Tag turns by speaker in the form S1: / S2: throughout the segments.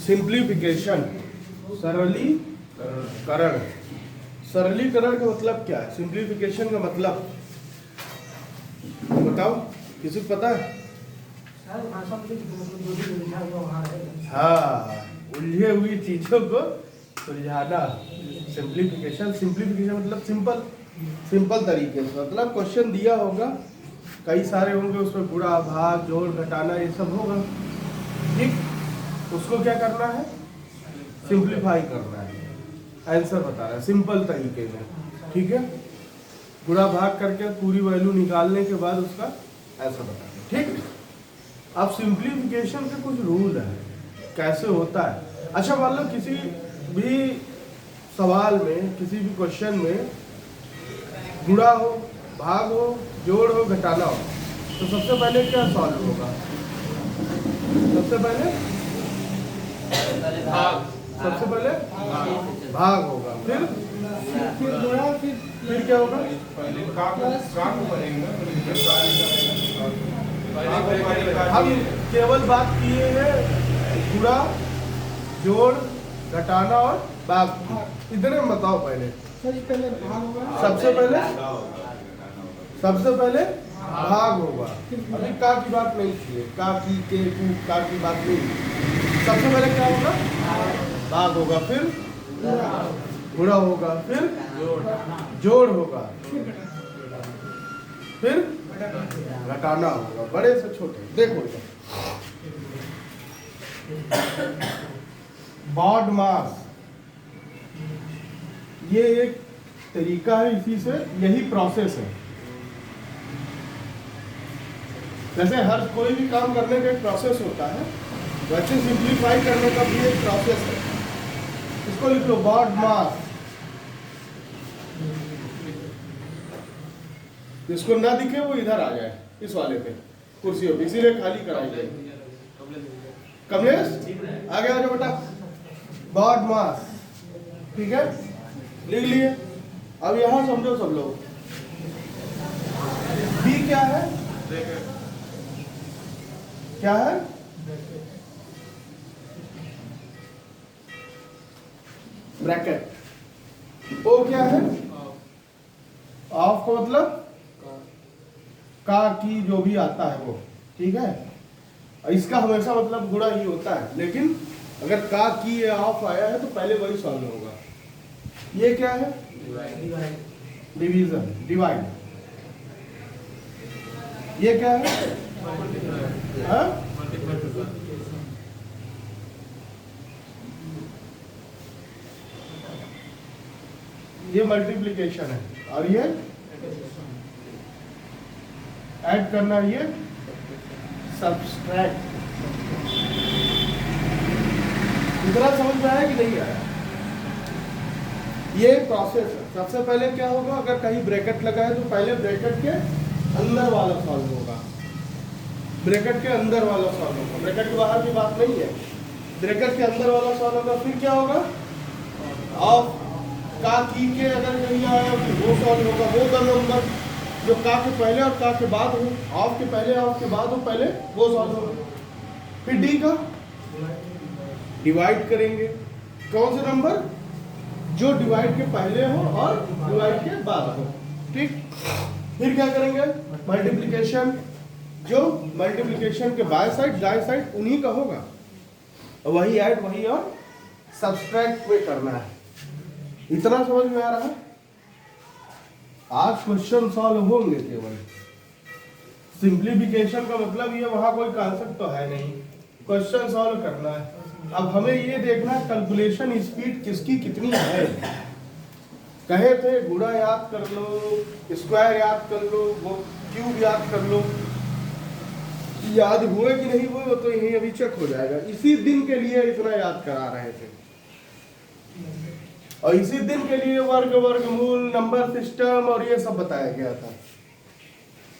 S1: Simplification, सरलीकरण। सरलीकरण का मतलब क्या है? सिंप्लीफिकेशन का मतलब बताओ, किसी को पता है? हाँ, उलझे हुई चीजों को सुलझाना, सिंप्लीफिकेशन। सिंप्लीफिकेशन मतलब सिंपल, सिंपल तरीके से। मतलब क्वेश्चन दिया होगा, कई सारे होंगे, उसमें गुणा भाग जोड़ घटाना ये सब होगा, ठीक। उसको क्या करना है? सिंप्लीफाई करना है, आंसर बताना है सिंपल तरीके में, ठीक है। गुणा भाग करके पूरी वैल्यू निकालने के बाद उसका आंसर बताना है, ठीक। अब सिंप्लीफिकेशन के कुछ रूल है, कैसे होता है। अच्छा, मान लो किसी भी सवाल में, किसी भी क्वेश्चन में गुणा हो, भाग हो, जोड़ हो, घटाना हो, तो सबसे पहले क्या सॉल्व होगा? सबसे पहले भाग, सबसे पहले भाग होगा, फिर गुणा, फिर क्या होगा? हम केवल बात किए हैं गुणा, जोड़, घटाना और भाग की। इतने में बताओ पहले। सबसे पहले भाग होगा। अभी का की बात नहीं की है, का की के कु का की बात नहीं। सबसे पहले क्या होगा? भाग होगा, फिर गुणा होगा, फिर जोड़ होगा, फिर घटाना होगा। बड़े से छोटे देखो, बॉड मास, ये एक तरीका है, इसी से यही प्रोसेस है। जैसे हर कोई भी काम करने का एक प्रोसेस होता है, वैसे सिंप्लीफाई करने का भी एक प्रोसेस है। इसको लिख लो, बॉड मास। जिसको ना दिखे वो इधर आ जाए, इस वाले पे, कुर्सियों पे, इसीलिए खाली कराई गई। कमलेश आगे आ जाओ बेटा। बॉड मास, ठीक है, लिख लिए। अब यहां समझो सब लोग, बी क्या है? क्या है? ब्रैकेट। ओ क्या है? ऑफ का मतलब का की जो भी आता है वो, ठीक है। इसका हमेशा मतलब गुणा ही होता है, लेकिन अगर का की या ऑफ आया है तो पहले वही सॉल्व होगा। ये क्या है? Division, divide. ये क्या है? हाँ? ये मल्टीप्लिकेशन है, और ये ऐड करना, ये सब्सट्रैक्ट। इतना समझ में आया कि नहीं आया? ये प्रोसेस है। सबसे पहले क्या होगा? अगर कहीं ब्रैकेट लगा है तो पहले ब्रैकेट के अंदर वाला सॉल्व होगा, ब्रैकेट के अंदर वाला सॉल्व होगा, ब्रैकेट के बाहर की बात नहीं है, ब्रैकेट के अंदर वाला सॉल्व होगा। फिर क्या होगा? ऑफ का की के अगर कहीं आया तो वो सॉल्व होगा। वो दो नंबर जो का के पहले और का के बाद हो, ऑफ के पहले ऑफ के बाद हो, पहले वो सॉल्व होगा। फिर डी का डिवाइड करेंगे। कौन से नंबर? जो डिवाइड के पहले हो और डिवाइड के बाद हो, ठीक। फिर क्या करेंगे? मल्टीप्लिकेशन। जो मल्टीप्लिकेशन के बाय साइड दाएं साइड उन्हीं का होगा, वही ऐड, वही और सब्सट्रैक्ट में करना है। इतना समझ में आ रहा है? आज क्वेश्चन सॉल्व होंगे केवल। सिंप्लीफिकेशन का मतलब ये, वहां कोई कॉन्सेप्ट तो है नहीं, क्वेश्चन सॉल्व करना है। अब हमें ये देखना है कैलकुलेशन स्पीड किसकी कितनी है। कहे थे गुणा याद कर लो, स्क्वायर याद कर लो, वो क्यूब याद कर लो। याद हुए कि नहीं हुए वो तो यही अभी चेक हो जाएगा। इसी दिन के लिए इतना याद करा रहे थे, और इसी दिन के लिए वर्ग, वर्गमूल, नंबर सिस्टम और ये सब बताया गया था।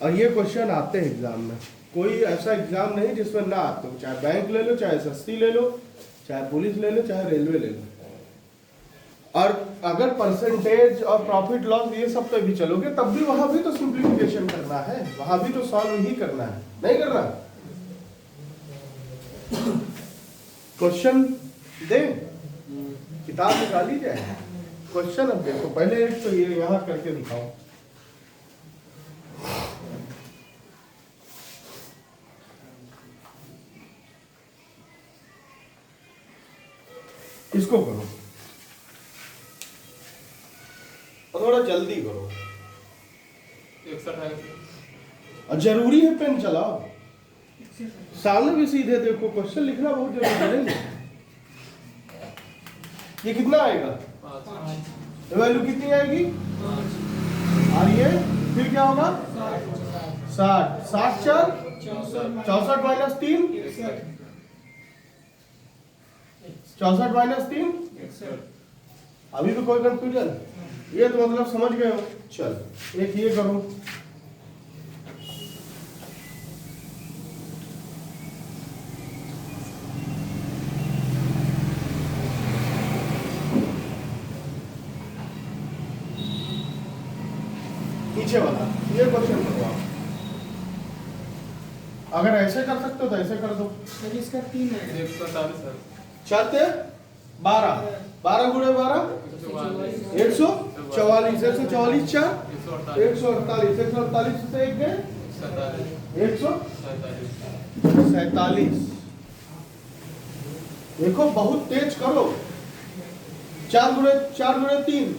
S1: और ये क्वेश्चन आते हैं एग्जाम में, कोई ऐसा एग्जाम नहीं जिसमें ना आते हो। चाहे बैंक ले लो, चाहे एसएससी ले लो, चाहे पुलिस ले लो, चाहे रेलवे ले लो। और अगर परसेंटेज और प्रॉफिट लॉस ये सब पे भी चलोगे तब भी वहां भी तो सिंप्लीफिकेशन करना है, वहां भी तो सॉल्व ही करना है, नहीं करना। क्वेश्चन दे किताब निकाली जाए। क्वेश्चन अब देखो, पहले एक तो ये यहाँ करके दिखाओ। इसको करो और थोड़ा जल्दी करो।
S2: 61 है
S1: और जरूरी है पेन चलाओ, सामने भी सीधे देखो। क्वेश्चन लिखना बहुत जरूरी है। ये कितना आएगा?
S2: 5
S1: वैल्यू कितनी आएगी? और ये फिर क्या होगा? 60 60 4 64 माइनस 3 64 माइनस 3। अभी भी कोई कंफ्यूजन? ये तो मतलब समझ गए हो। चल एक ये करो, नीचे वाला ये क्वेश्चन करो आप। अगर ऐसे कर सकते हो तो ऐसे कर दो।
S3: इसका 3 है
S2: 147 है।
S1: चाहते 12 12 गुणे 12 144 144 4 148 148 से एक गए 147। देखो बहुत तेज करो। 4 गुणे 3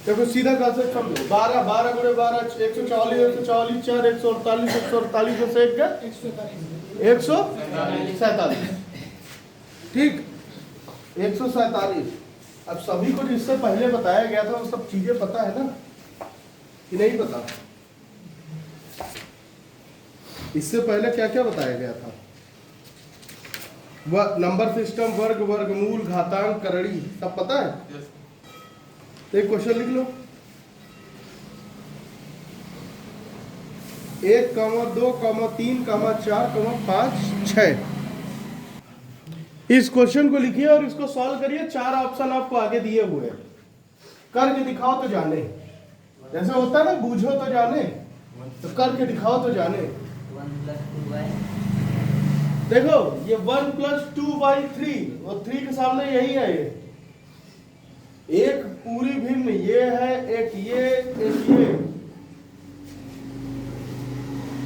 S1: देखो सीधा कंसेप्ट समझो। 12 12 गुणे 12 144 144 4 148 148 से एक गए 147। ठीक 147। अब सभी को जिससे पहले बताया गया था वो सब चीजें पता है ना कि नहीं पता? इससे पहले क्या क्या बताया गया था? नंबर सिस्टम, वर्ग, वर्गमूल, घातांक, करड़ी, सब पता है? तो एक क्वेश्चन लिख लो। 1, 2, 3, 4, 5, 6। इस क्वेश्चन को लिखिए और इसको सॉल्व करिए। 4 ऑप्शन आपको आगे दिए हुए हैं, करके दिखाओ तो जाने। जैसे होता है ना, बूझो तो जाने, तो करके दिखाओ तो जाने।
S3: 1 + 2
S1: देखो ये 1 + 2/3 और 3 के सामने यही है। ये एक पूरी भिन्न ये है, एक ये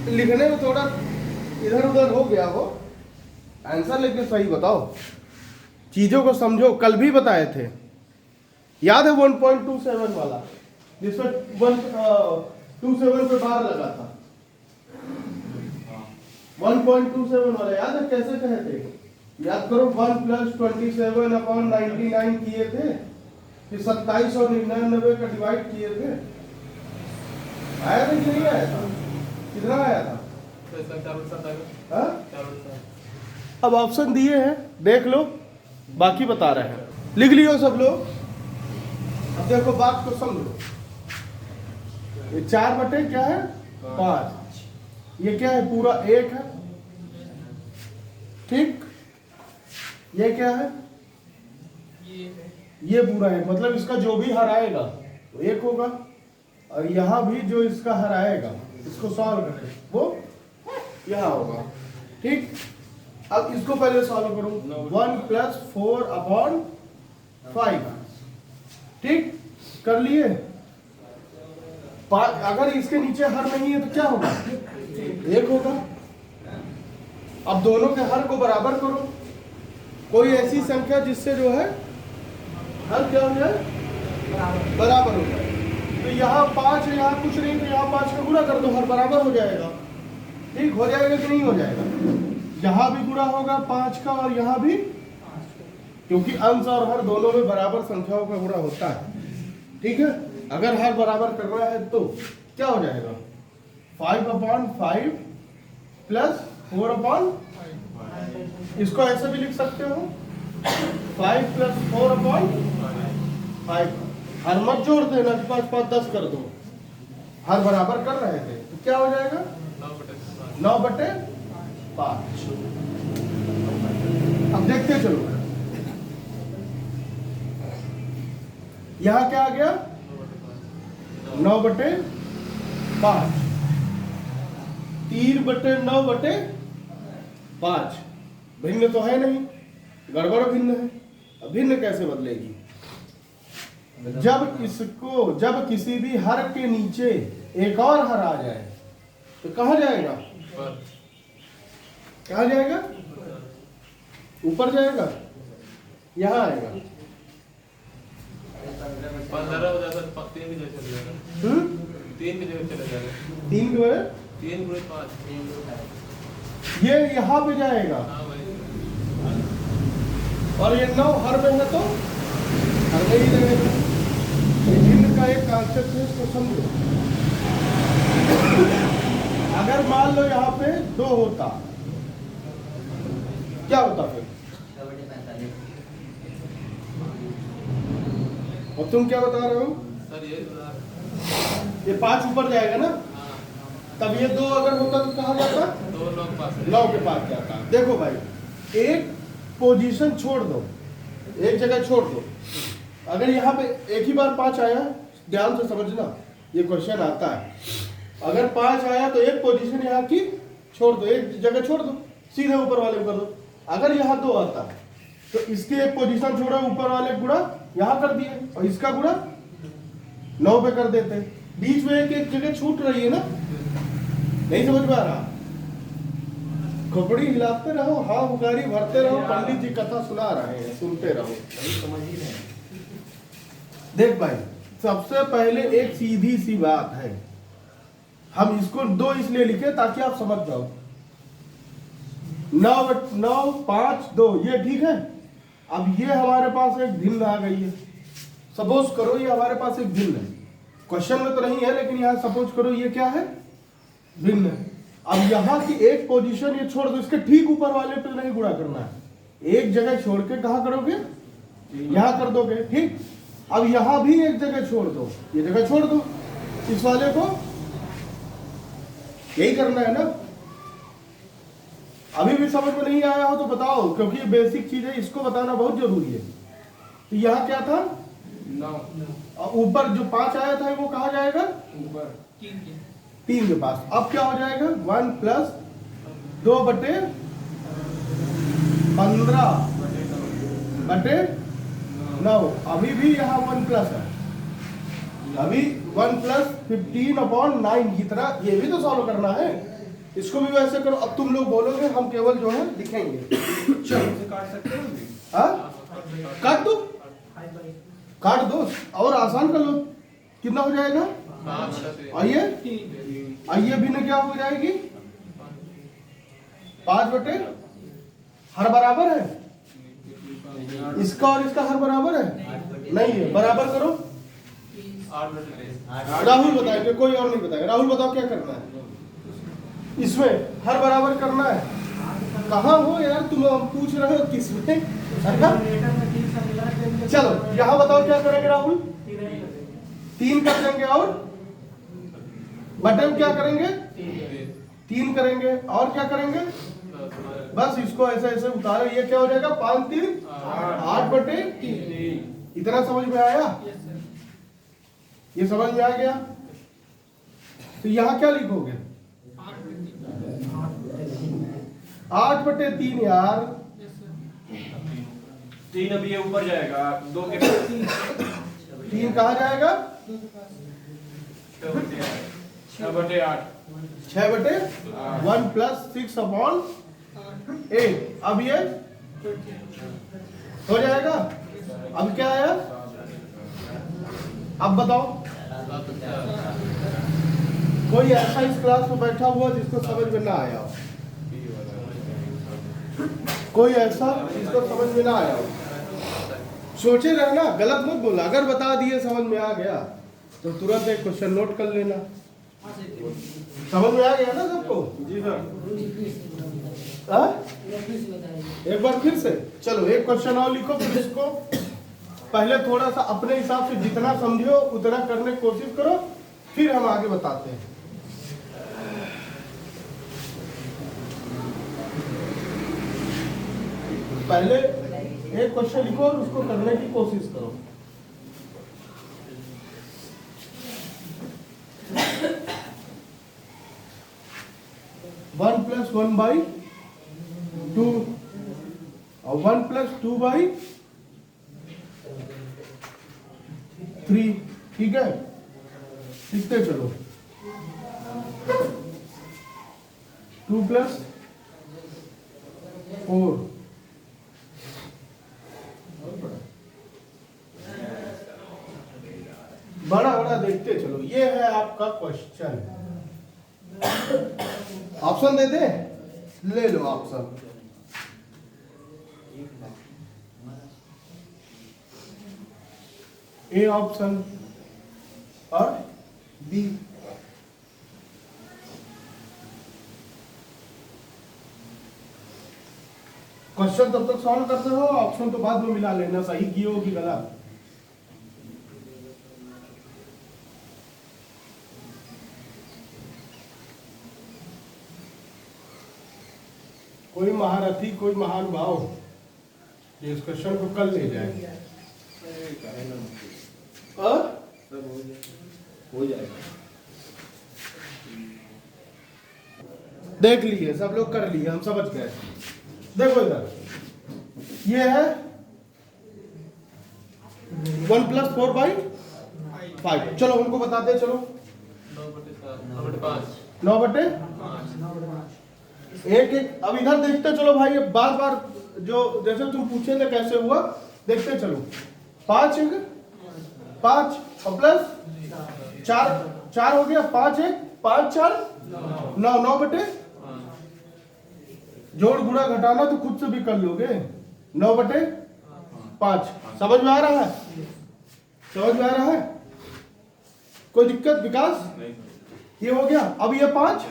S1: लिखने में थोड़ा इधर उधर हो गया हो आंसर, लेकिन सही बताओ, चीजों को समझो। कल भी बताए थे, याद है 1.27 वाला जिसमें 1.27 पे बार लगा था। 1.27 वाला याद है कैसे कहे थे? याद करो 1 + 27/99 किए थे, फिर 27 और 99 का डिवाइड किए थे। आया था कि नहीं आया था? कितना आया था? हाँ? अब ऑप्शन दिए हैं, देख लो, बाकी बता रहे हैं। लिख लियो सब लोग। अब देखो बात को समझो। ये 4 बटे क्या है? 5। ये क्या है? पूरा 1 है। ठीक, ये क्या है? ये पूरा है, मतलब इसका जो भी हर आएगा वो 1 होगा, और यहां भी जो इसका हर आएगा इसको सॉल्व करें वो यहां होगा। ठीक, अब इसको पहले सॉल्व करो। 1 + 4/5। ठीक, कर लिए। अगर इसके नीचे हर नहीं है तो क्या होगा? 1 होगा। अब दोनों के हर को बराबर करो। कोई ऐसी संख्या जिससे जो है हर क्या हो जाए? बराबर हो जाए। तो यहाँ 5 है, यहाँ कुछ नहीं, तो यहाँ 5 का गुणा कर दो, हर बराबर हो जाएगा। ठीक, हो जाएगा कि नहीं हो जाएगा? यहाँ भी गुणा होगा 5 का और यहाँ भी, क्योंकि अंश और हर दोनों में बराबर संख्याओं का गुणा होता है। ठीक है, अगर हर बराबर करना है तो क्या हो जाएगा? 5/5 + 4/5। इसको ऐसे भी लिख सकते हो, 5 + 4/5। हर मत जोड़ देना, 5 5 10 कर दो। हर बराबर कर रहे थे तो क्या हो जाएगा? 9/5। अब देखते चलो, यहां क्या आ गया? 9/5। 3/9/5 भिन्न तो है नहीं, गड़बड़ भिन्न है। अब भिन्न कैसे बदलेगी? जब किसी भी हर के नीचे एक और हर आ जाए तो कहाँ जाएगा?
S2: पर
S1: कहाँ जाएगा? ऊपर जाएगा, यहाँ आएगा।
S2: 15 हो जाता है, 3 की जगह चले जाएगा। 3 की जगह चले जाएगा।
S1: 3 के बजे
S2: 3 गुणे 5।
S1: ये यहाँ पे जाएगा
S2: हाँ भाई।
S1: और ये 9 हर में है तो हर में ही रहेगा। ये भिन्न का एक कॉन्सेप्ट है, इसको समझो। अगर मान लो यहाँ पे 2 होता, क्या होता फिर? और तुम क्या बता रहे हो?
S2: सर
S1: ये 5 ऊपर जाएगा ना,
S2: हाँ,
S1: तब ये 2 अगर होता तो कहाँ जाता?
S2: 2 लोग पास है।
S1: 9 के पास जाता। देखो भाई, एक पोजीशन छोड़ दो, एक जगह छोड़ दो। अगर यहाँ पे एक ही बार 5 आया, ध्यान से समझना, ये क्वेश्चन आता है। अगर 5 आया तो एक पोजीशन यहाँ की छोड़ दो, एक जगह छोड़ दो, सीधे ऊपर वाले को कर दो। अगर यहाँ 2 आता तो इसके एक पोजीशन छोड़ा, ऊपर वाले गुणा यहाँ कर दिए और इसका गुणा 9 पे कर देते। बीच में एक जगह छूट रही है ना, नहीं समझ में आ रहा? खोपड़ी हिलाते रहो, हाँ हुकारी भरते रहो, पंडित जी कथा सुना रहे हैं, सुनते रहो।
S4: समझ ही रहे।
S1: देख भाई, सबसे पहले एक सीधी सी बात है, हम इसको 2 इसलिए लिखे ताकि आप समझ जाओ। 9 5 2 ये ठीक है। अब ये हमारे पास एक भिन्न आ गई है। सपोज करो ये हमारे पास एक भिन्न है, क्वेश्चन में तो नहीं है लेकिन यहाँ सपोज करो ये क्या है? भिन्न है। अब यहाँ की एक पोजीशन ये छोड़ दो, इसके ठीक ऊपर वाले पे नहीं गुणा करना है, एक जगह छोड़ के कहाँ करोगे? यहाँ कर दोगे, ठीक। अब यहाँ भी एक जगह छोड़ दो, ये जगह छोड़ दो, इस वाले को यही करना है ना। अभी भी समझ में नहीं आया हो तो बताओ, क्योंकि ये बेसिक चीज है, इसको बताना बहुत जरूरी है। तो यहाँ क्या था?
S2: 9
S1: और ऊपर जो 5 आया था वो कहाँ जाएगा?
S2: ऊपर
S1: 3 के पास। अब क्या हो जाएगा? 1 प्लस 2 बटे 15 बटे 9। अभी भी यहाँ 1 प्लस है, अभी 1 प्लस 15/9 की तरह ये भी तो सॉल्व करना है। इसको भी वैसे करो। अब तुम लोग बोलोगे, हम केवल जो है लिखेंगे। चलो
S4: काट सकते हो?
S1: हाँ, काट दो, काट दो और आसान कर लो। कितना हो जाएगा? आइए आइए भिन्न क्या हो जाएगी? 5 बटे हर बराबर है, इसका और इसका हर बराबर है नहीं है, बराबर करो।
S2: 8 बटे
S1: राहुल बताएंगे, कोई और नहीं बताएगा। राहुल बताओ क्या करना है? इसमें हर बराबर करना है। कहाँ हो यार तुम? हम पूछ रहे हो किसमें? चलो यहाँ बताओ क्या करेंगे राहुल? 3 कर देंगे और बटन क्या करेंगे? 3 करेंगे और क्या करेंगे? बस इसको ऐसे ऐसे उतारो। ये क्या हो जाएगा? 5 3 8 बटे 3। इतना समझ में आया? ये समझ में आ गया? तो यहाँ क्या लिखोगे? 8 बटे 3 यार।
S4: 3 अभी ये ऊपर जाएगा, 2 के पास
S1: 3 कहाँ जाएगा?
S2: 6 बटे 8
S1: 6 बटे 1 प्लस 6/8। अब ये हो जाएगा। अब क्या आया? अब बताओ, कोई ऐसा इस क्लास में बैठा हुआ जिसको समझ में ना आया हो? कोई ऐसा जिसको समझ में ना आया हो? सोचे रहना, गलत मत बोला। अगर बता दिए समझ में आ गया तो तुरंत एक क्वेश्चन नोट कर लेना। समझ में आ गया ना सबको?
S4: जी सर।
S1: हाँ? एक बार फिर से चलो एक क्वेश्चन और लिखो, फिर इसको पहले थोड़ा सा अपने हिसाब से जितना समझो उतना करने की कोशिश करो, फिर हम आगे बताते हैं। पहले एक क्वेश्चन लिखो और उसको करने की कोशिश करो। वन प्लस 1/2 और 1+2/3, ठीक है। लिखते चलो 2+4, बड़ा बड़ा देखते चलो। ये है आपका क्वेश्चन। ऑप्शन दे दे, ले लो ऑप्शन। ए ऑप्शन और बी। क्वेश्चन तब तक सॉल्व करते हो, ऑप्शन तो बाद में मिला लेना, सही किए हो कि गलत। कोई महारथी, कोई महानुभाव जो इस क्वेश्चन को कल ले जाए। और
S4: हो जाएगा।
S1: देख लिए, सब लोग कर लिए, हम समझ गए। देखो इधर, ये है 1+4/5। चलो उनको बताते चलो।
S2: 9/7,
S1: 9/5। एक अब इधर देखते चलो भाई, बार बार जो जैसे तुम पूछे थे कैसे हुआ देखते चलो। 5 और प्लस 4 हो गया। 5 1 5 4 9, 9/5। जोड़ गुणा घटाना तो खुद से भी कर लोगे। 9/5। समझ में आ रहा है? समझ में आ रहा है? कोई दिक्कत विकास? ये हो गया। अब ये 5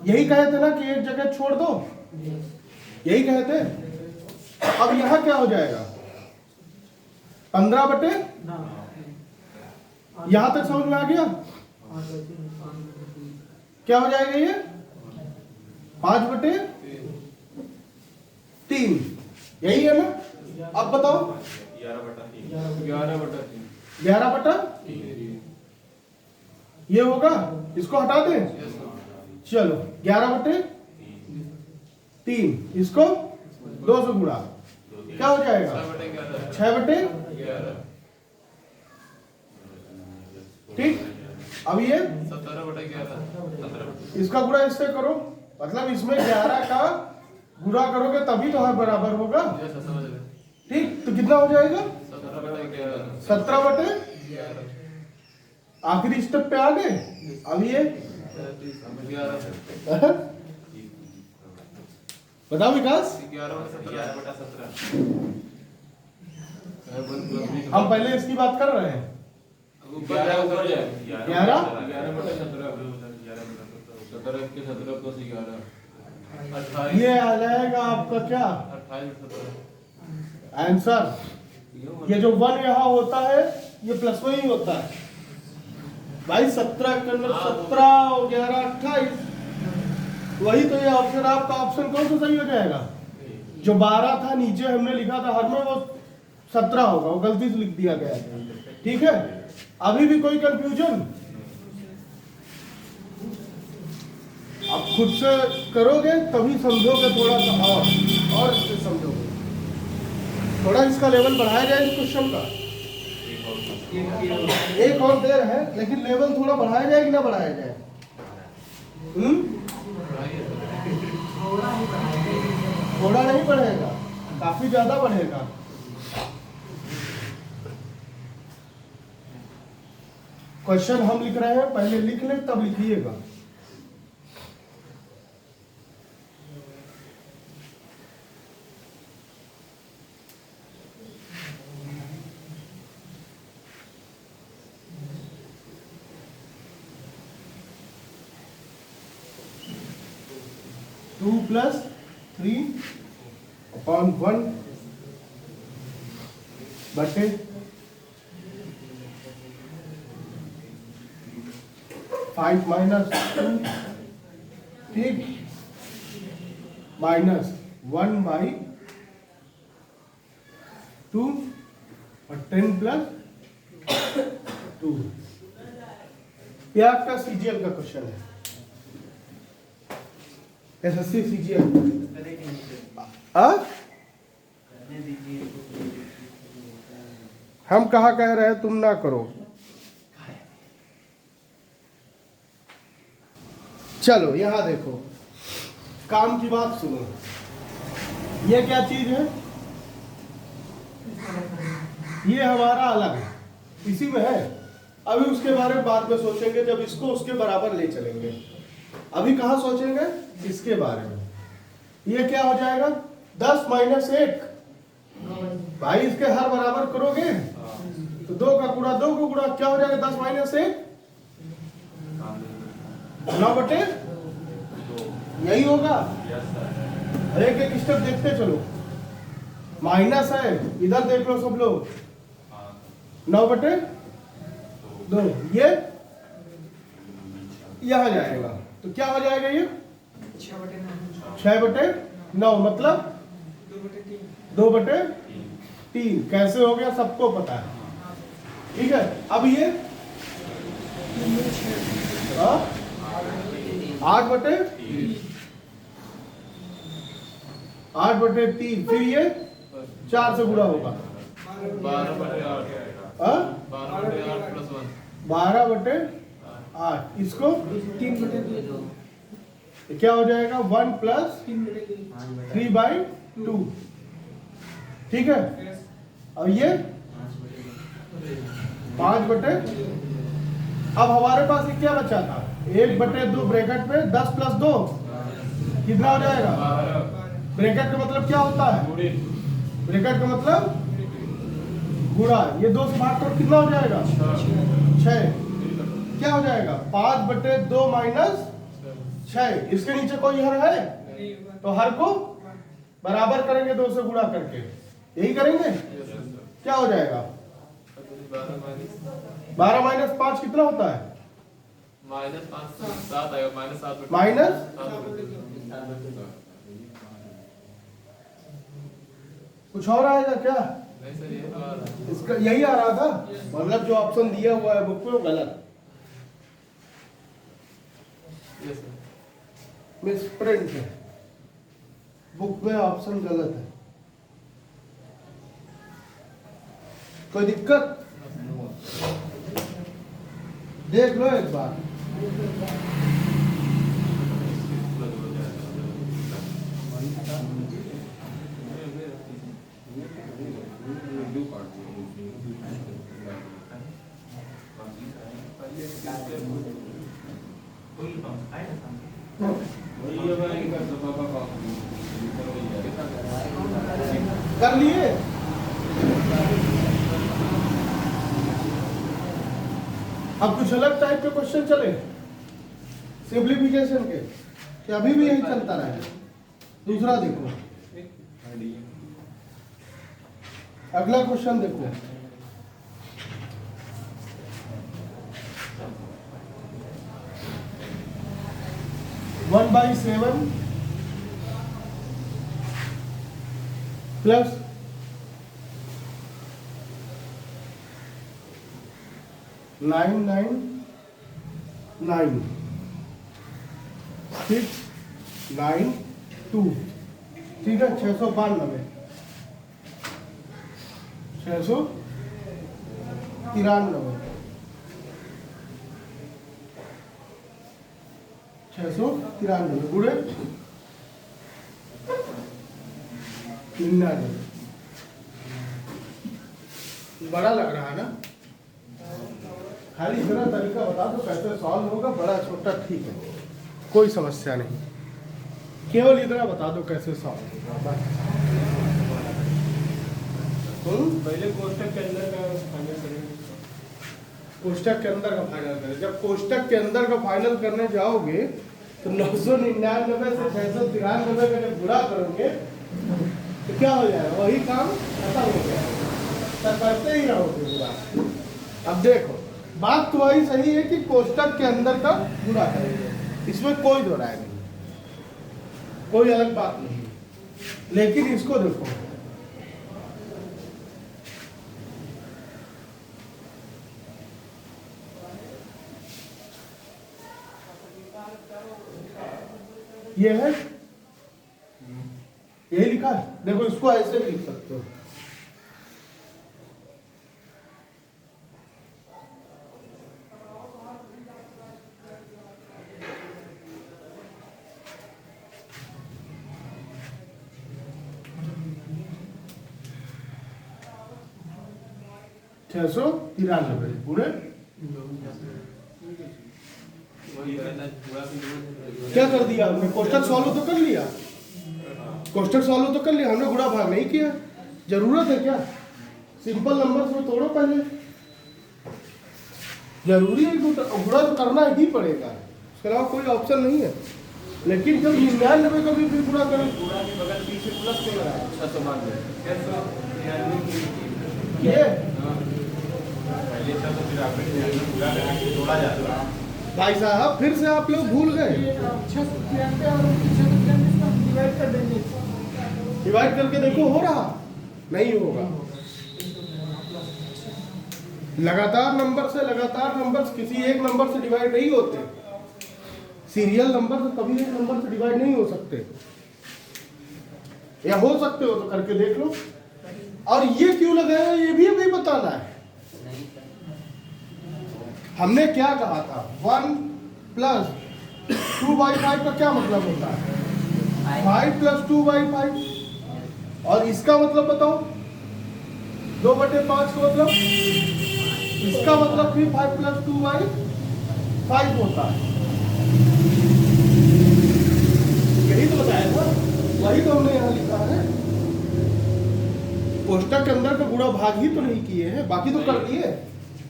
S1: यही कहे थे ना कि एक जगह छोड़ दो, यही कहे थे। अब यहां क्या हो जाएगा? 15/, यहां तक समझ में आ गया? क्या हो जाएगा ये? 5/3, यही है ना? अब बताओ 11/3 ये होगा। इसको हटा दें, चलो 11/3, इसको 2 से गुणा, क्या हो जाएगा? 6/11। ठीक। अब ये
S2: 17/11,
S1: इसका गुणा इससे करो, मतलब इसमें 11 का गुणा करोगे तभी तो हर बराबर होगा। ठीक, तो कितना हो जाएगा? 17/11। आखिरी स्टेप पे आ गए। अब ये बताओ विकास,
S2: 11/17।
S1: हम पहले इसकी बात कर रहे हैं।
S2: 11
S1: ये आ जाएगा आपका क्या
S2: 28
S1: आंसर। ये जो 1 यहाँ होता है ये +1 ही होता है भाई। 17 के अंदर 17 और 11 28, वही तो ये ऑप्शन। आपका ऑप्शन कौन सा सही हो जाएगा? जो 12 था नीचे हमने लिखा था हर में, वो 17 होगा, वो गलती से लिख दिया गया है। ठीक है, अभी भी कोई कंफ्यूजन? आप खुद से करोगे तभी समझोगे, थोड़ा सा और इससे समझोगे। थोड़ा इसका लेवल बढ़ाया जाए इस क्वेश्चन का। एक और देर है, लेकिन लेवल थोड़ा बढ़ाया जाए कि ना बढ़ाया जाए? थोड़ा नहीं बढ़ेगा, काफी ज्यादा बढ़ेगा। क्वेश्चन हम लिख रहे हैं, पहले लिख ले तब लिखिएगा। टू प्लस 3/1 बटे 5 - 2, ठीक, -1/2 और 10 + 2। ये आपका सीजीएल का क्वेश्चन है, एसएससी सीजीएल। हम कहा कह रहे हैं तुम ना करो। चलो यहां देखो, काम की बात सुनो। ये क्या चीज है? ये हमारा अलग है, इसी में है। अभी उसके बारे में बाद में सोचेंगे जब इसको उसके बराबर ले चलेंगे। अभी कहाँ सोचेंगे? इसके बारे में। ये क्या हो जाएगा? 10 माइनस 1। भाई इसके हर बराबर करोगे तो 2 का गुणा 2 को गुणा क्या हो जाएगा? 10 माइनस 1 9/2 यही होगा। एक एक स्टेप देखते चलो। माइनस है, इधर देख लो सब लोग। 9/2 ये यहां जाएगा तो क्या हो जाएगा? ये 6/9 मतलब 2/3। कैसे हो गया सबको पता है, ठीक है। अब ये 8/3। फिर ये 4 से गुणा होगा 12/8 इसको
S3: 3/2
S1: क्या हो जाएगा? 1 + 3/2। ठीक है। और ये 5/। अब हमारे पास ये क्या बचा था? 1/2 ब्रैकेट में 10 + 2 कितना हो जाएगा? ब्रैकेट का मतलब क्या होता है? ब्रैकेट का मतलब गुणा। ये 2 से भाग कर कितना हो जाएगा? 6। क्या हो जाएगा? 5/2 माइनस 6। इसके नीचे कोई हर है तो हर को बराबर करेंगे 2 से गुणा करके। यही करेंगे। क्या हो जाएगा? 12 माइनस 5 कितना होता है?
S2: -5 7 आएगा। -7
S1: माइनस कुछ और आएगा क्या?
S2: नहीं सर, ये तो आ रहा है।
S1: इसका यही आ रहा था। मतलब जो ऑप्शन दिया हुआ है बुक में वो गलत,
S2: यस सर।
S1: मिस प्रिंट है, बुक में ऑप्शन गलत है। कोई दिक्कत? देख लो एक बार। कर लिए? अब कुछ अलग टाइप के क्वेश्चन चले सिंप्लीफिकेशन के, कि अभी भी यही चलता रहे? दूसरा देखो, अगला क्वेश्चन देखो। One by 7 plus 999 692। ठीक है। 692 693 गुणे 99। बड़ा लग रहा है ना? खाली इतना तरीका बता दो कैसे सॉल्व होगा। बड़ा छोटा ठीक है, कोई समस्या नहीं। केवल इतना बता दो कैसे सॉल्व होगा बस।
S4: पहले कोष्टक के अंदर का फाइनल करेंगे।
S1: कोष्टक के अंदर का फाइनल करें। जब कोष्टक के अंदर का फाइनल करने जाओगे तो 999 से 693 का जब गुणा करोगे तो क्या हो जाएगा? वही काम खत्म हो जाएगा, तब करते ही रहोगे गुणा। अब देखो, बात तो वही सही है कि कोष्टक के अंदर का गुणा करेंगे, इसमें कोई दो राय नहीं, कोई अलग बात नहीं। लेकिन इसको देखो, ये है, यही लिखा है। देखो इसको ऐसे भी लिख सकते हो, 693 पूरे
S2: वही करना पूरा भी
S1: क्या कर दिया हमने? कोष्टक सॉल्व तो कर लिया, कोष्टक सॉल्व तो कर लिया हमने, गुणा भाग नहीं किया। जरूरत है क्या? सिंपल नंबर में तोड़ो पहले, जरूरी है गुणा तो करना ही पड़ेगा, उसके अलावा कोई ऑप्शन नहीं है। लेकिन जब 99 का भी गुणा करें,
S2: पूरा के बगल पीछे प्लस क्यों रहा है 692
S1: ये
S2: पहले 693 पूरा करा के जोड़ा जाता है।
S1: भाई साहब फिर से आप लोग भूल गए।
S3: 693 और 693 इसको डिवाइड कर देंगे।
S1: डिवाइड करके देखो हो रहा, नहीं होगा। लगातार नंबर किसी एक नंबर से डिवाइड नहीं होते, सीरियल नंबर से कभी एक नंबर से डिवाइड नहीं हो सकते, या हो सकते हो तो करके देख लो। और ये क्यों लगाया ये भी अभी बताना है। हमने क्या कहा था, 1 + 2/5 का क्या मतलब होता है? 5 + 2/5। और इसका मतलब बताओ, 2/5 का मतलब, इसका मतलब भी 5 + 2/5 होता है। यही तो बताया था, वही तो हमने यहाँ लिखा है। कोष्टक के अंदर का गुणा भाग ही तो नहीं किए हैं, बाकी तो कर दिए।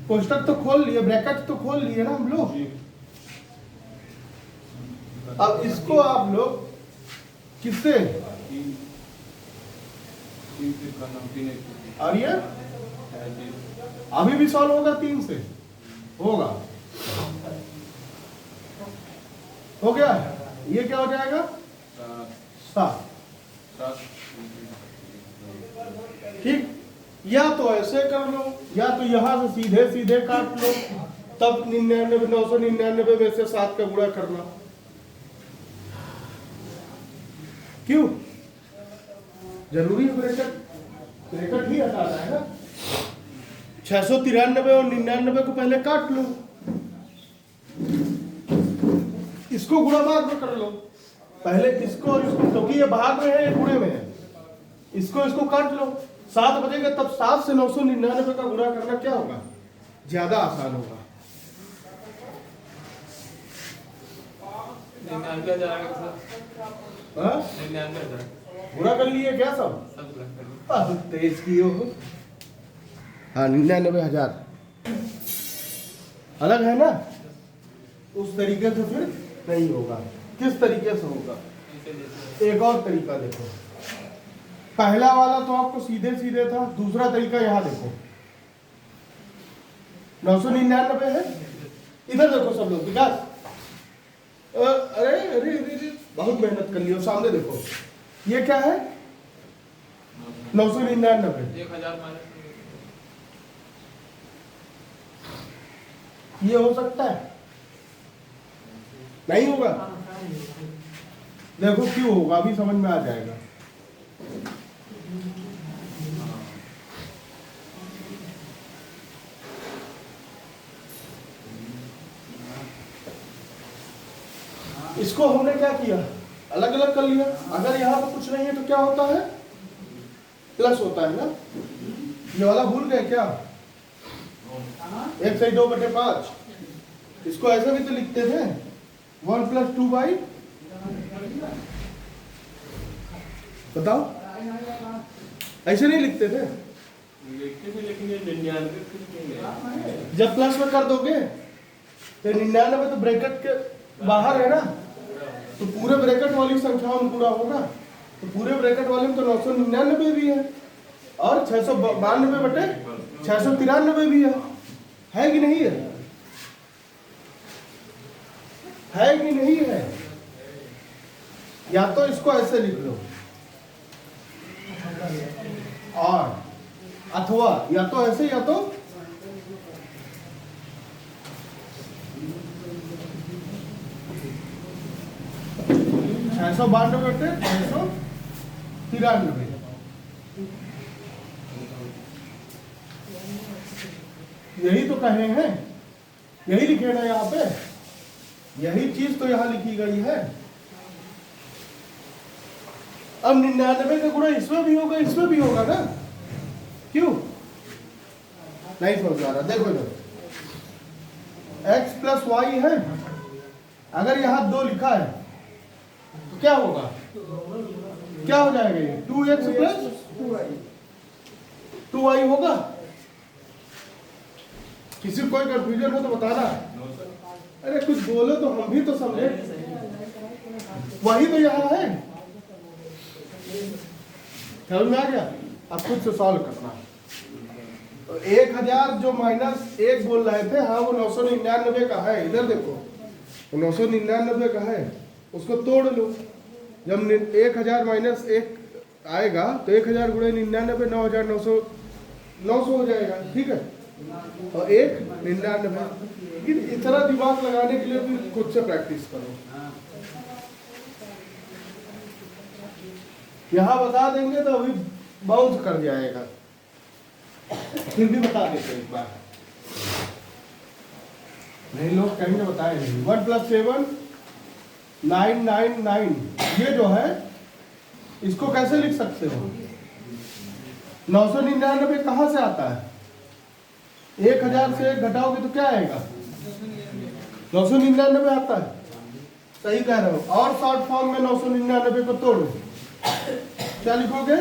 S1: कोष्टक तो खोल लिए, ब्रैकेट तो खोल लिए ना हम लोग। अब इसको आप लोग किससे, और ये अभी भी सॉल्व होगा 3 से, होगा, हो गया। ये क्या हो जाएगा 7, ठीक। या तो ऐसे कर लो, या तो यहां से सीधे सीधे काट लो, तब 999 में से 7 का गुणा करना। क्यों जरूरी है? ब्रैकेट ही हटाना है ना। 693 और 99 को पहले काट लो, इसको गुणा भाग में कर लो पहले, इसको और इसको, क्योंकि ये भाग में है ये गुणे में है, इसको काट लो। 7 बचेगा, तब 7 से 999 का गुणा करना क्या होगा, ज्यादा आसान होगा।
S2: 99,000
S1: हाँ?
S2: 99,000
S1: गुणा कर लिए क्या सब?
S2: सब गुणा कर लो।
S1: बहुत तेज किए हो। हाँ 99,000 अलग है ना, उस तरीके से फिर नहीं होगा। किस तरीके से होगा? एक और तरीका देखो, पहला वाला तो आपको सीधे सीधे था, दूसरा तरीका यहाँ देखो, 999 है, इधर देखो सब लोग, विकास अरे अरे अरे बहुत मेहनत कर लियो, सामने देखो, ये क्या है 999,
S2: 1,000 माइनस
S1: ये हो सकता है? नहीं होगा। देखो क्यों होगा, अभी समझ में आ जाएगा। इसको हमने क्या किया, अलग अलग कर लिया। अगर यहाँ पर कुछ नहीं है तो क्या होता है, प्लस होता है ना। ये वाला भूल गए क्या, 1 से 2/5, इसको ऐसे भी तो लिखते थे, 1 + 2/, बताओ ऐसे नहीं लिखते थे?
S4: लेकिन ये 99 क्यों है?
S1: जब प्लस में कर दोगे तो 99 तो ब्रैकेट के बाहर है ना, तो पूरे ब्रैकेट वाली संख्याओं में पूरा होगा, तो पूरे ब्रैकेट वाले में तो 999 भी है, और 692/693 भी है कि नहीं है? है कि नहीं है? या तो इसको ऐसे लिख लो, और अथवा या तो ऐसे, या तो 692/693, यही तो कहे हैं, यही लिखे ना यहाँ पे, यही चीज तो यहाँ लिखी गई है। अब 99 का गुणा इसमें भी होगा, इसमें भी होगा ना, क्यों? नहीं समझ आ रहा, देखो इधर x प्लस वाई है, अगर यहाँ 2 लिखा है तो क्या होगा, क्या हो जाएगा ये 2x प्लस 2y होगा। किसी को कोई कंफ्यूजन हो तो बताना। अरे कुछ बोलो तो हम भी तो समझे, वही तो यहाँ है, समझ में आ गया। अब खुद से सॉल्व करना। तो 1000 जो -1 बोल रहे थे, हाँ वो 999 का है, इधर देखो 999 का है, उसको तोड़ लो। जब 1000 - 1 आएगा तो 1000 × 99 9,900 हो जाएगा, ठीक है। और 1 99, इतना दिमाग लगाने के लिए फिर खुद से प्रैक्टिस करो। यहाँ बता देंगे तो अभी बाउंस कर जाएगा, फिर भी बता देते एक बार, नहीं लोग कहेंगे बताए नहीं। 1 + 7 999, ये जो है इसको कैसे लिख सकते हो, 999 कहाँ से आता है, 1000 से 1 घटाओगे तो क्या आएगा, 999 आता है, सही कह रहे हो। और शॉर्ट फॉर्म में 999 को तोड़ो, क्या लिखोगे,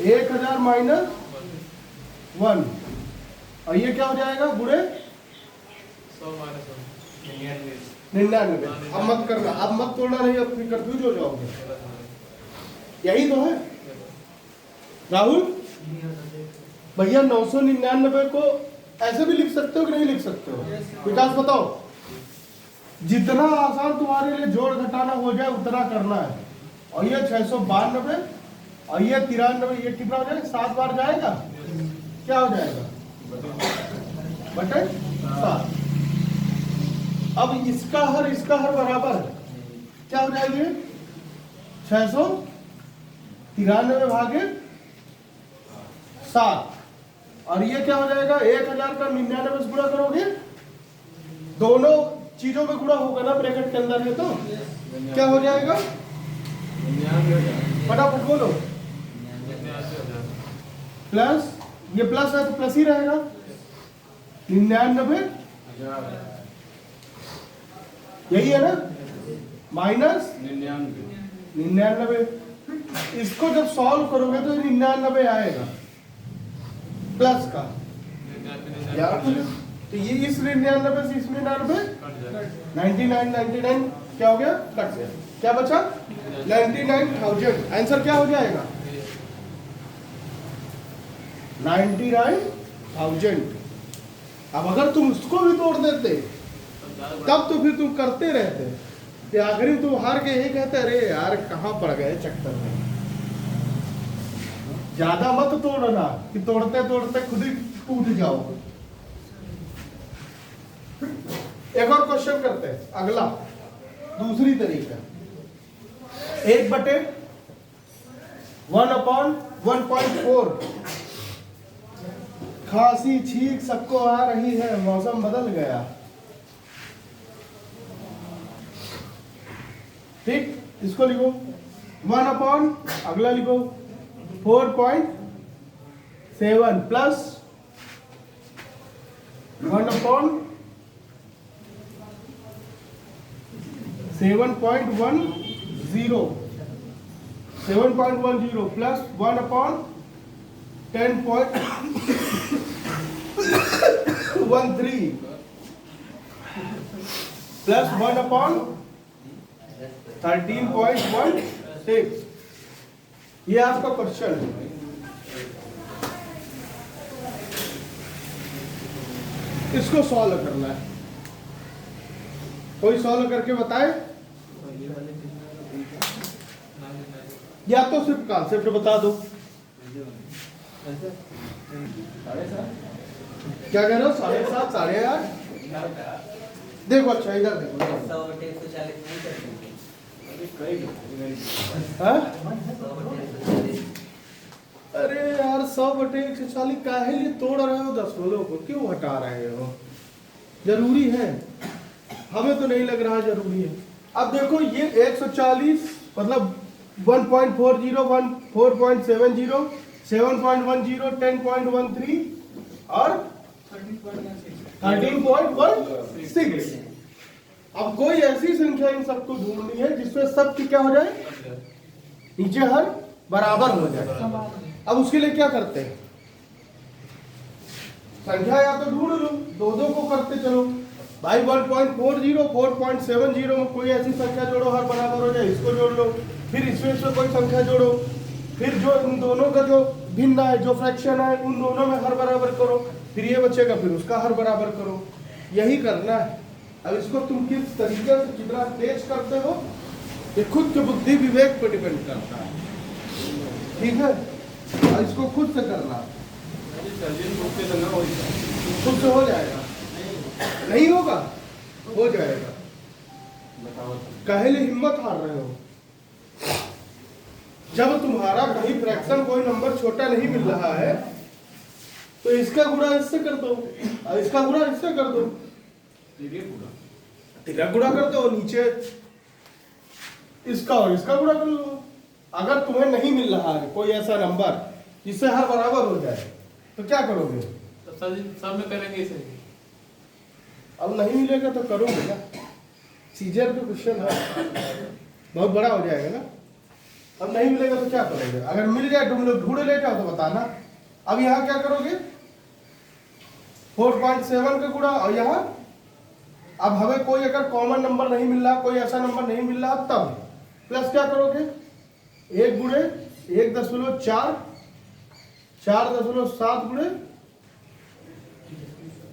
S1: 1000 - 1, और ये क्या हो जाएगा बुरे 99। अब मत करना, अब मत तोड़ना, नहीं अब फिर कंफ्यूज हो जाओगे, यही तो है राहुल भैया। 999 को ऐसे भी लिख सकते हो कि नहीं लिख सकते हो, विकास बताओ। जितना आसान तुम्हारे लिए जोड़ घटाना हो जाए उतना करना है। और ये 692 और ये 93, ये कितना हो जाएगा, 7 बार जाएगा, क्या हो जाएगा, बटे 7। अब इसका हर बराबर है, क्या हो जाएगी, 693 भागे 7, और ये क्या हो जाएगा, 1000 का 99 से गुणा करोगे, दोनों चीजों में गुणा होगा ना ब्रैकेट के अंदर है, तो क्या हो जाएगा, फटाफट बोलो, प्लस, ये प्लस है तो प्लस ही रहेगा, 99, यही है ना, माइनस 99। इसको जब सॉल्व करोगे तो 99 आएगा प्लस का, तो ये इस 99 से इस 99, 99 क्या हो गया, कट गया, क्या बचा 99,000। आंसर क्या हो जाएगा, 99,000। अब अगर तुम उसको भी तोड़ देते तब तो फिर तुम करते रहते, कि आखिरी तुम हार के यही कहते, अरे यार कहाँ पड़ गए चक्कर में। ज्यादा मत तोड़ना कि तोड़ते तोड़ते खुद ही टूट जाओ। एक और क्वेश्चन करते हैं, अगला दूसरी तरीका, 1/1/1.4। खांसी छींक सबको आ रही है, मौसम बदल गया, ठीक। इसको लिखो 1/, अगला लिखो 4.7 प्लस 1/7.10 प्लस 1/10.13 प्लस 1/13.16। ये आपका क्वेश्चन है। इसको सॉल्व करना है, कोई सॉल्व करके बताए, या तो सिर्फ कॉन्सेप्ट बता दो। क्या कह रहे हो, 7.5 8.5? देखो अच्छा इधर देखो, अरे यार 100/140 काहे लिए तोड़ रहे हो, दशमलव को क्यों हटा रहे हो, जरूरी है, हमें तो नहीं लग रहा जरूरी है। अब देखो ये 140 मतलब 1.40 1 4.70 7.10 10.13 और 13.16। अब कोई ऐसी संख्या इन सबको ढूंढनी है जिसमें सब की क्या हो जाए, नीचे हर बराबर हो जाए। अब उसके लिए क्या करते हैं, संख्या या तो ढूंढ लो, दो दो को करते चलो भाई। 1.40 4.70 में कोई ऐसी संख्या जोड़ो हर बराबर हो जाए, इसको जोड़ लो, फिर इसमें कोई संख्या जोड़ो, फिर जो इन दोनों का जो भिन्न है, जो फ्रैक्शन है, उन दोनों में हर बराबर करो, फिर ये बचेगा, फिर उसका हर बराबर करो। यही करना है। अब इसको तुम किस तरीके से कितना तेज करते हो ये खुद के बुद्धि विवेक पर डिपेंड करता है, ठीक है। और इसको खुद से करना, खुद से हो जाएगा, नहीं होगा हो जाएगा। काहे हिम्मत हार रहे हो, जब तुम्हारा कहीं फ्रैक्शन कोई नंबर छोटा नहीं मिल रहा है तो इसका गुणा इससे कर दो और इसका गुणा इससे कर दो, तिरक गुणा कर दो, नीचे इसका और इसका गुणा कर लो। अगर तुम्हें नहीं मिल रहा है कोई ऐसा नंबर जिससे हर बराबर हो जाए तो क्या करोगे,
S2: तो सब में करेंगे इसे।
S1: अब नहीं मिलेगा तो करोगे ना, सीजर पे क्वेश्चन है, बहुत बड़ा हो जाएगा ना। अब नहीं मिलेगा तो क्या करोगे, अगर मिल जाए तुम लोग ढूंढ ले जाओ तो बताना। अब यहाँ क्या करोगे, 4.7 का गुणा, और यहाँ अब हमें कोई अगर कॉमन नंबर नहीं मिल रहा, कोई ऐसा नंबर नहीं मिल रहा, तब प्लस क्या करोगे, 1 गुणे 1.4 4.7 गुणे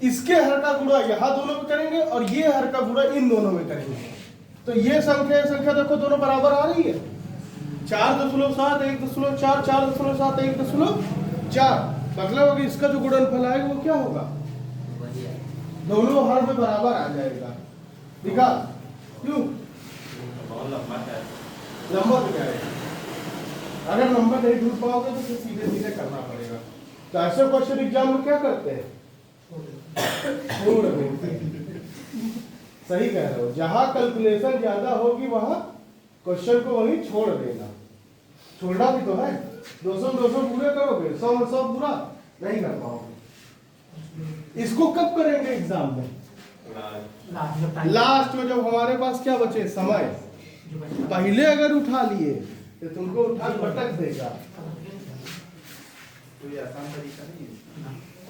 S1: इसके हर का गुणा यहाँ दोनों में करेंगे और ये हर का गुणा इन दोनों में करेंगे। तो ये संख्या देखो दोनों बराबर आ रही है, 4.7 1.4 4.7 1.4, मतलब अगर इसका जो गुणनफल आएगा वो क्या होगा, दोनों हर में बराबर आ जाएगा। दिखा क्यों, लंबा हो जाएगा। अगर नंबर नहीं ढूंढ पाओगे तो फिर सीधे सीधे करना पड़ेगा। तो ऐसे क्वेश्चन एग्जाम में क्या करते हैं, छोड़ देते हैं। सही कह रहे हो, जहां कैलकुलेशन ज्यादा होगी वहां क्वेश्चन को वहीं छोड़ देना। छोड़ना भी तो है, 200 पूरे करोगे, 100 पूरा नहीं कर पाओगे। इसको कब करेंगे एग्जाम में, लास्ट में, जब हमारे पास क्या बचे समय। पहले अगर उठा लिए तो तुमको उठा भटक देगा।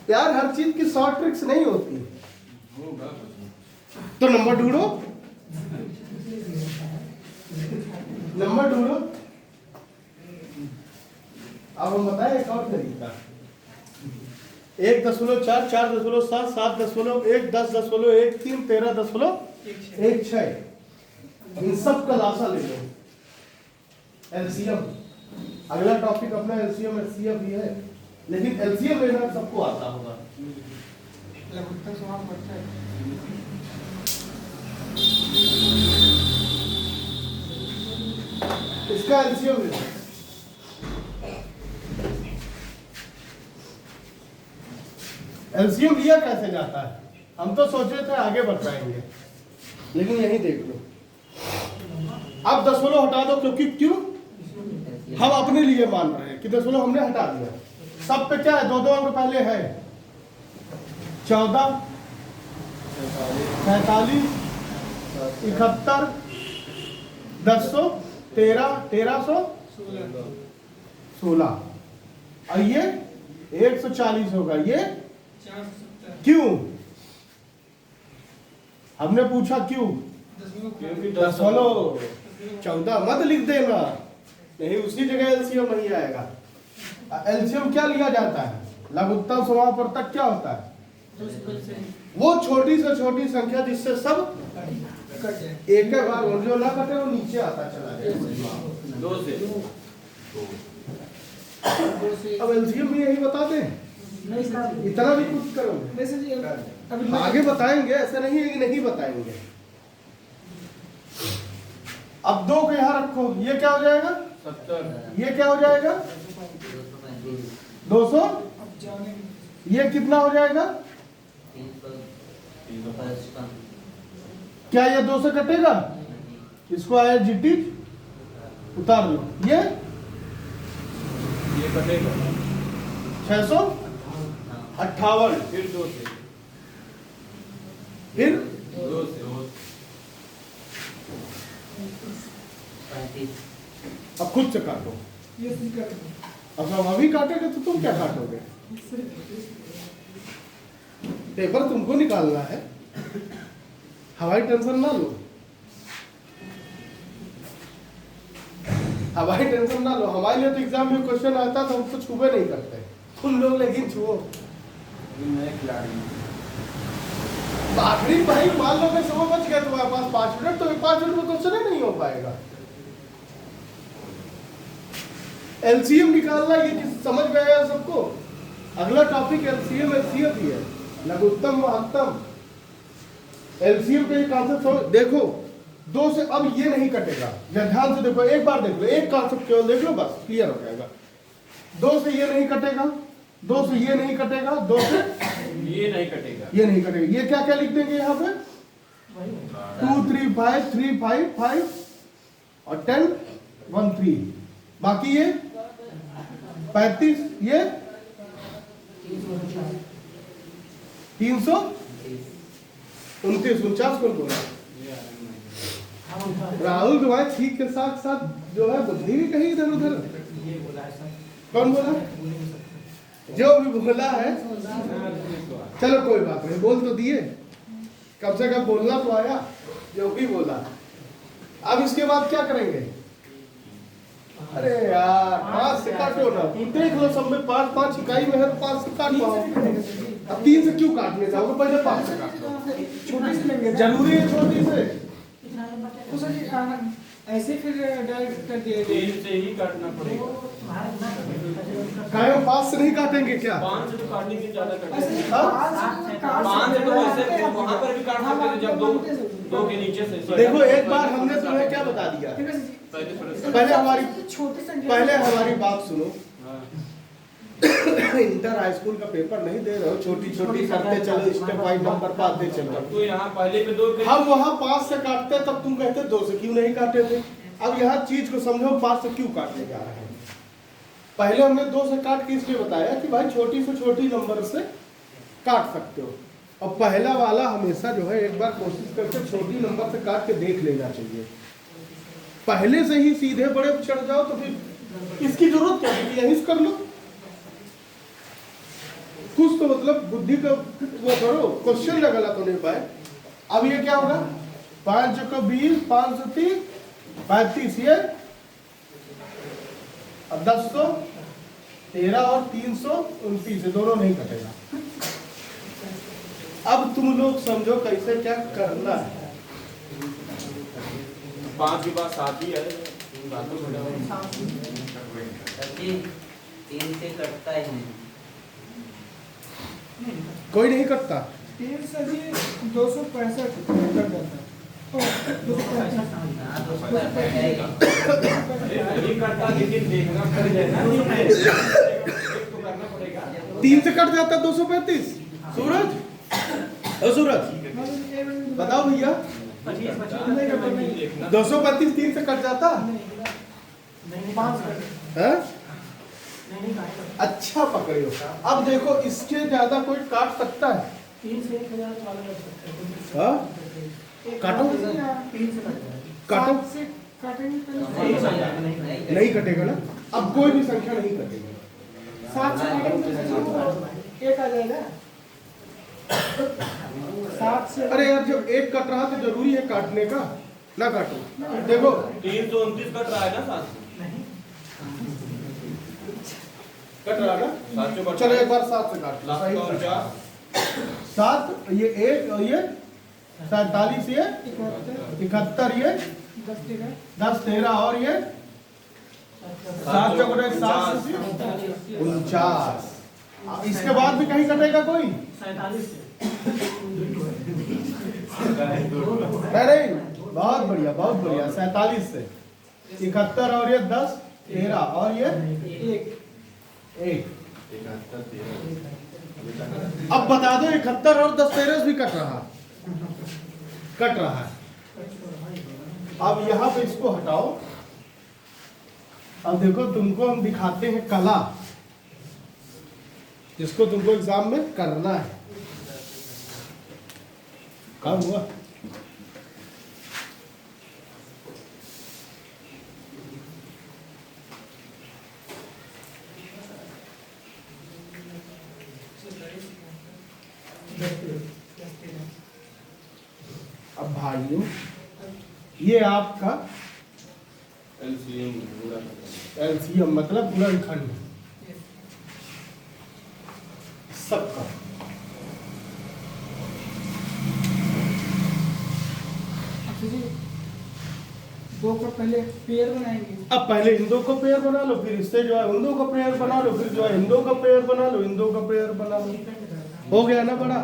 S1: यार हर चीज की शॉर्ट ट्रिक्स नहीं होती, तो नंबर ढूंढो, नंबर ढूंढो। अब हम बताएं एक और तरीका, 1.4 4.7 7.1 10.1 3 13.16 इन सब का लासा ले लो, एलसीएम। अगला टॉपिक अपना एलसीएम एचसीएफ ही है, लेकिन एलसीएम लेना सबको आता होगा। इसका एलसीएम लेना, एलसीएम लिया कैसे जाता है, हम तो सोचे थे आगे बताएंगे, लेकिन यही देख लो। अब 10 हटा दो, क्योंकि क्यों, हम अपने लिए मान रहे हैं कि 10 हमने हटा दिया। सब पे क्या है, 2 अंक पहले है, 14 45 71 10 13 1316 और ये 140 होगा। ये क्यों, हमने पूछा क्यों, 14 मत लिख देना, नहीं उसी जगह एलसीएम नहीं आएगा। एलसीएम क्या लिया जाता है, लघुत्तम समापवर्तक क्या होता है, वो छोटी से छोटी संख्या जिससे सब एक बार जो ना कटे वो नीचे आता चला जाए।
S2: 2 से
S1: अब एलसीएम भी यही बता दें, इतना भी कुछ करोगे, आगे बताएंगे, ऐसा नहीं है कि नहीं बताएंगे। अब 2 को यहाँ रखो, ये क्या हो जाएगा
S2: 70,
S1: ये क्या हो जाएगा 200, ये कितना हो जाएगा, क्या ये 2 से कटेगा, इसको आया जीटी उतार लो, ये
S2: ये कटेगा
S1: 600 58,
S4: फिर 2 से,
S1: फिर
S4: 2 से,
S1: अब खुद से काटो। अब हम अभी काटेंगे तो तुम क्या काटोगे? पेपर तुमको निकालना है, हवाई टेंशन ना लो, हवाई टेंशन ना लो। हमारे लिए तो एग्जाम में क्वेश्चन आता तो हम तो छुपे नहीं करते, तुम लोग लेकिन छुओ।
S4: नए खिलाड़ी
S1: आखिरी भाई मान लो कि सुबह बच गया तुम्हारे पास 5 मिनट, तो 5 मिनट में क्वेश्चन ही नहीं हो पाएगा। एलसीएम निकालना ये किस समझ गया है सबको? अगला टॉपिक एलसीएम एलसीएफ ही है, लघुत्तम महत्तम। एलसीएम पे कॉन्सेप्ट हो, देखो 2 से अब ये नहीं कटेगा, ध्यान से देखो, एक बार देख लो, एक कॉन्सेप्ट केवल देख लो, बस क्लियर हो जाएगा। 2 से ये नहीं कटेगा, 2 से ये नहीं कटेगा, 2 से
S4: ये नहीं कटेगा,
S1: ये नहीं कटेगा। ये क्या क्या लिख देंगे यहाँ पे? 2 3 5 3 5 5 और 10 1 3। बाकी ये 35, ये 329 49 कौन बोला? राहुल तुम्हारे ठीक के साथ साथ जो है बुद्धि भी कहीं इधर उधर। कौन बोला? जो भी बोला है, चलो कोई बात नहीं, बोल तो दिए, कम से कम बोलना तो आया, जो भी बोला। अब इसके बाद क्या करेंगे? अरे यार 5 से काटो ना, तुम देख लो सब में 5 इकाई में है तो 5 से काट पाओ। अब 3 से क्यों काटने जाओगे? पहले 5 से काट लो।
S3: छोटी से लेंगे,
S1: जरूरी है छोटी से?
S3: तो सर जी ऐसे फिर डायरेक्ट कर दिए
S4: 3 से ही काटना पड़ेगा।
S1: काहे 5 से नहीं काटेंगे क्या?
S4: 5 से तो काटने की ज्यादा कटेगा।
S3: ऐसे
S1: हाँ?
S4: 5 से तो ऐसे वहां पर भी काट सकते थे, जब 2 के नीचे से।
S1: देखो एक बार हमने तुम्हें क्या बता दिया, पहले हमारी बात सुनो। इंटर हाई स्कूल का पेपर नहीं दे रहे हो, छोटी छोटी करते चलो, स्टेप वाइज नंबर पाते चलो।
S4: तो यहाँ पहले पे 2
S1: हम वहाँ 5 से काटते तब तुम कहते 2 से क्यों नहीं काटे थे। अब यहाँ चीज को समझो, 5 से क्यों काटने जा रहे हैं। पहले हमने 2 से काट के इसलिए बताया कि भाई छोटी से छोटी नंबर से काट सकते हो। और पहला वाला हमेशा जो है एक बार कोशिश करके छोटी नंबर से काट के देख लेना चाहिए। पहले से ही सीधे बड़े चढ़ जाओ तो फिर इसकी जरूरत क्या है, यहीं से कर लो। कुछ तो मतलब बुद्धि का वो करो, क्वेश्चन ना गलत होने पाए। अब ये क्या होगा? 5 को 20 5 से 3 35, ये अब 10 तो 13 और 329, दोनों नहीं कटेगा। अब तुम लोग समझो कैसे क्या करना है।
S4: 5 के बाद 7 ही है।
S5: 3 से कटता ही नहीं।
S1: कोई नहीं कटता।
S3: 3 से जी 265 कर जाता है।
S4: नहीं करता, लेकिन देखना पड़ेगा ना, तो करना पड़ेगा।
S1: 3 से कट जाता 235। सूरज, ओ सूरज बताओ भैया, 235 3 से कट जाता है? अच्छा पकड़े हो। अब देखो इसके ज्यादा कोई काट सकता है?
S3: 3 से 1000 वाला कर सकते हैं।
S1: हाँ? काटो काटो, नहीं कटेगा ना। अब कोई भी संख्या नहीं कटेगी।
S3: 7 से काटेंगे तो 1 आ जाएगा। 7 से,
S1: अरे यार जब 1 कट रहा तो जरूरी है काटने का, ना काटो। देखो
S4: 329 कट रहा है ना, 7
S1: कट रहा ना,
S4: 7 से
S1: चलो एक बार 7 से काट लो। 7 ये 1 और ये 47, ये 71, ये 10 13 और ये 7 चौके 7 49। इसके बाद भी कहीं कटेगा कोई?
S3: 47 से
S1: नहीं, बहुत बढ़िया बहुत बढ़िया। 47 से 71 और ये 10 13 और ये 1। अब बता दो 71 और 10 13 भी कट रहा है। अब यहाँ पे इसको हटाओ। अब देखो तुमको हम दिखाते हैं कला जिसको तुमको एग्जाम में करना है। काम हुआ? अब भाइयों, ये आपका एलसीएम मतलब गुणनखंड सबका।
S3: अच्छा जी, दो को पहले पेयर बनाएंगे।
S1: अब पहले इन दो को पेयर बना लो, फिर इससे जो है उन दो का पेयर बना लो, फिर जो है इन दो का पेयर बना लो, इन दो का पेयर बना लो। हो गया ना बड़ा?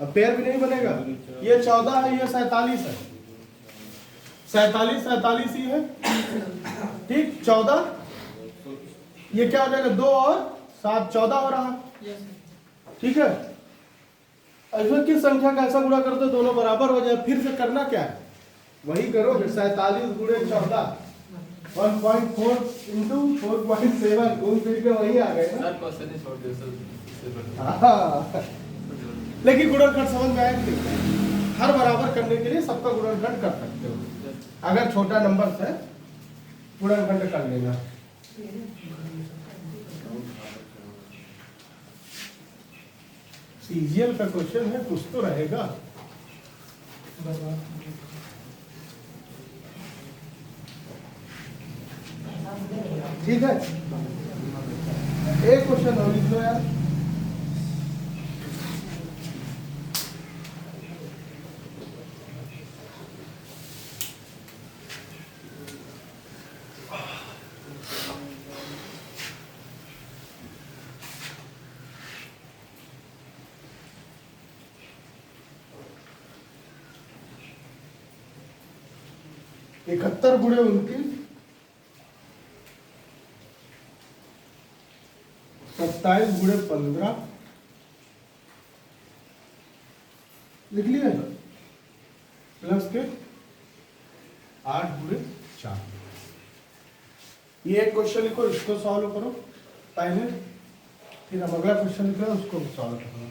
S1: अब पेयर भी नहीं बनेगा। ये 14 है, ये 47 है। 47 47 ही है, ठीक। 14 ये क्या हो जाएगा? 2 और 7 14 हो रहा, ठीक है। इसमें किस संख्या का ऐसा गुणा कर दो दोनों बराबर हो जाए। फिर से करना क्या है? वही करो, 47 गुणे 14 1.4 इंटू 4.7 घूम फिर के वही आ गए ना।
S2: सर क्वेश्चन ही छोड़ दिया सर, इससे बढ़िया।
S1: हाँ। लेकिन गुणनखंड समझ में आया कि नहीं? हर बराबर करने के लिए सबका गुणनखंड कर सकते हो। अगर छोटा नंबर से गुणनखंड कर लेना। सीजीएल का क्वेश्चन है, कुछ तो रहेगा। ठीक है, एक क्वेश्चन और लिख लो यार। इकहत्तर गुणे 29 27 गुणे 15 लिख लिया, प्लस के 8 गुणे 4। ये एक क्वेश्चन लिखो, इसको सॉल्व करो पहले, फिर हम अगला क्वेश्चन लिख रहे हैं उसको सॉल्व करो।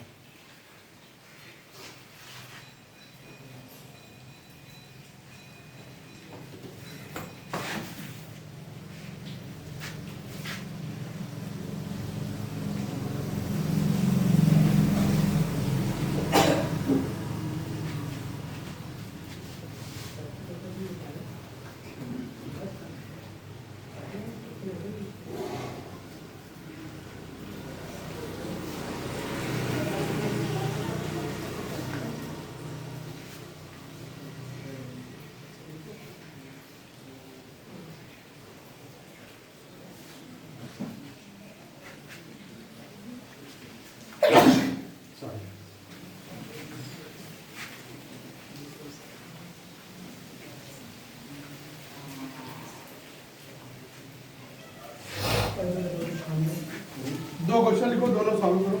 S1: दो क्वेश्चन लिखो, दोनों सॉल्व करो।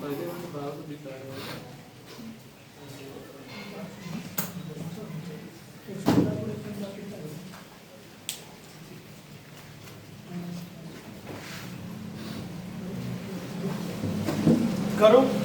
S2: पहले मैंने बाहर को दिखाया है।
S1: करो।